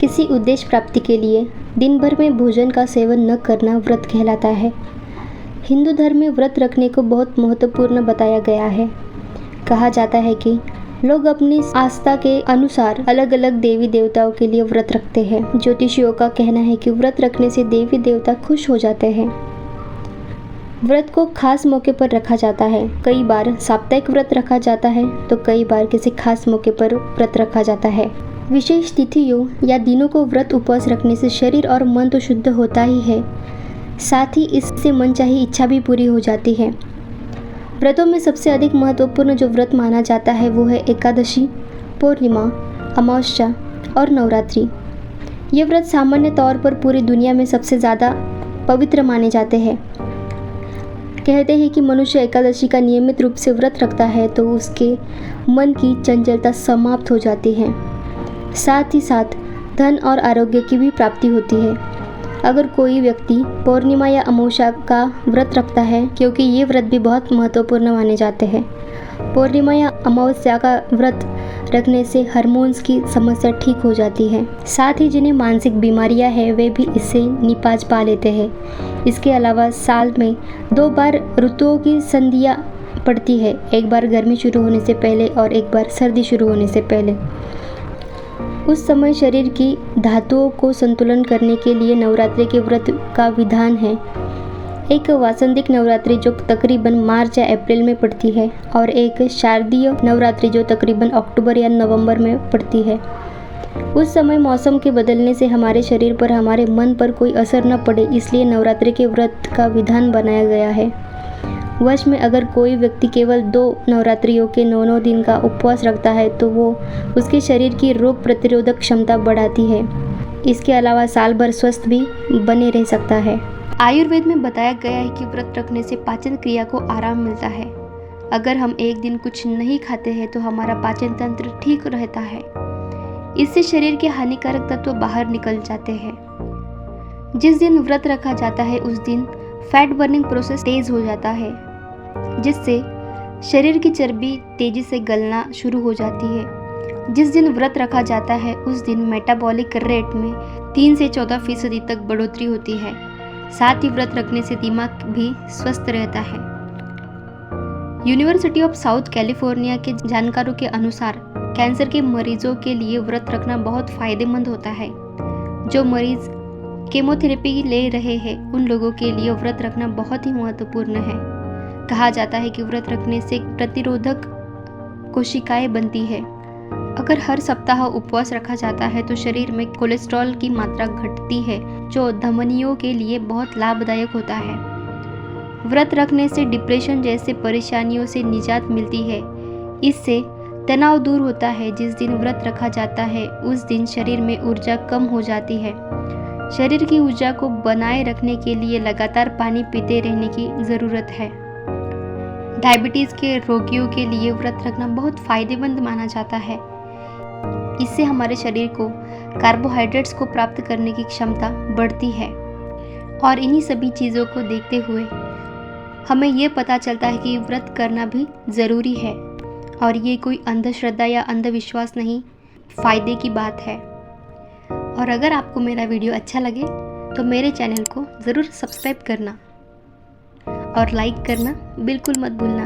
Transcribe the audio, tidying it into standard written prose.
किसी उद्देश्य प्राप्ति के लिए दिन भर में भोजन का सेवन न करना व्रत कहलाता है। हिंदू धर्म में व्रत रखने को बहुत महत्वपूर्ण बताया गया है। कहा जाता है कि लोग अपनी आस्था के अनुसार अलग अलग देवी देवताओं के लिए व्रत रखते हैं। ज्योतिषियों का कहना है कि व्रत रखने से देवी देवता खुश हो जाते हैं। व्रत को खास मौके पर रखा जाता है। कई बार साप्ताहिक व्रत रखा जाता है तो कई बार किसी खास मौके पर व्रत रखा जाता है। विशेष तिथियों या दिनों को व्रत उपवास रखने से शरीर और मन तो शुद्ध होता ही है, साथ ही इससे मनचाही इच्छा भी पूरी हो जाती है। व्रतों में सबसे अधिक महत्वपूर्ण जो व्रत माना जाता है वो है एकादशी, पूर्णिमा, अमावस्या और नवरात्रि। ये व्रत सामान्य तौर पर पूरी दुनिया में सबसे ज़्यादा पवित्र माने जाते हैं। कहते हैं कि मनुष्य एकादशी का नियमित रूप से व्रत रखता है तो उसके मन की चंचलता समाप्त हो जाती है, साथ ही साथ धन और आरोग्य की भी प्राप्ति होती है। अगर कोई व्यक्ति पूर्णिमा या अमावस्या का व्रत रखता है, क्योंकि ये व्रत भी बहुत महत्वपूर्ण माने जाते हैं। पूर्णिमा या अमावस्या का व्रत रखने से हार्मोन्स की समस्या ठीक हो जाती है। साथ ही जिन्हें मानसिक बीमारियां हैं वे भी इससे निपाज पा लेते हैं। इसके अलावा साल में 2 बार ऋतुओं की संधियां पड़ती है, एक बार गर्मी शुरू होने से पहले और एक बार सर्दी शुरू होने से पहले। उस समय शरीर की धातुओं को संतुलन करने के लिए नवरात्रि के व्रत का विधान है। एक वासंतिक नवरात्रि जो तकरीबन मार्च या अप्रैल में पड़ती है और एक शारदीय नवरात्रि जो तकरीबन अक्टूबर या नवंबर में पड़ती है। उस समय मौसम के बदलने से हमारे शरीर पर, हमारे मन पर कोई असर न पड़े, इसलिए नवरात्रि के व्रत का विधान बनाया गया है। वर्ष में अगर कोई व्यक्ति केवल 2 नवरात्रियों के 9 दिन का उपवास रखता है तो वो उसके शरीर की रोग प्रतिरोधक क्षमता बढ़ाती है। इसके अलावा साल भर स्वस्थ भी बने रह सकता है। आयुर्वेद में बताया गया है कि व्रत रखने से पाचन क्रिया को आराम मिलता है। अगर हम एक दिन कुछ नहीं खाते हैं तो हमारा पाचन तंत्र ठीक रहता है। इससे शरीर के हानिकारक तत्व बाहर निकल जाते हैं। जिस दिन व्रत रखा जाता है उस दिन फैट बर्निंग प्रोसेस तेज हो जाता है, जिससे शरीर की चर्बी तेजी से गलना शुरू हो जाती है। जिस दिन व्रत रखा जाता है उस दिन मेटाबॉलिक रेट में 3 से 14% तक बढ़ोतरी होती है। साथ ही व्रत रखने से दिमाग भी स्वस्थ रहता है। यूनिवर्सिटी ऑफ साउथ कैलिफोर्निया के जानकारों के अनुसार कैंसर के मरीजों के लिए व्रत रखना बहुत फायदेमंद होता है। जो मरीज केमोथेरेपी ले रहे हैं उन लोगों के लिए व्रत रखना बहुत ही महत्वपूर्ण है। कहा जाता है कि व्रत रखने से प्रतिरोधक कोशिकाएं बनती है। अगर हर सप्ताह उपवास रखा जाता है तो शरीर में कोलेस्ट्रॉल की मात्रा घटती है, जो धमनियों के लिए बहुत लाभदायक होता है। व्रत रखने से डिप्रेशन जैसे परेशानियों से निजात मिलती है। इससे तनाव दूर होता है। जिस दिन व्रत रखा जाता है उस दिन शरीर में ऊर्जा कम हो जाती है। शरीर की ऊर्जा को बनाए रखने के लिए लगातार पानी पीते रहने की ज़रूरत है। डायबिटीज़ के रोगियों के लिए व्रत रखना बहुत फायदेमंद माना जाता है। इससे हमारे शरीर को कार्बोहाइड्रेट्स को प्राप्त करने की क्षमता बढ़ती है। और इन्हीं सभी चीज़ों को देखते हुए हमें ये पता चलता है कि व्रत करना भी ज़रूरी है और ये कोई अंधश्रद्धा या अंधविश्वास नहीं, फ़ायदे की बात है। और अगर आपको मेरा वीडियो अच्छा लगे तो मेरे चैनल को ज़रूर सब्सक्राइब करना और लाइक करना बिल्कुल मत भूलना।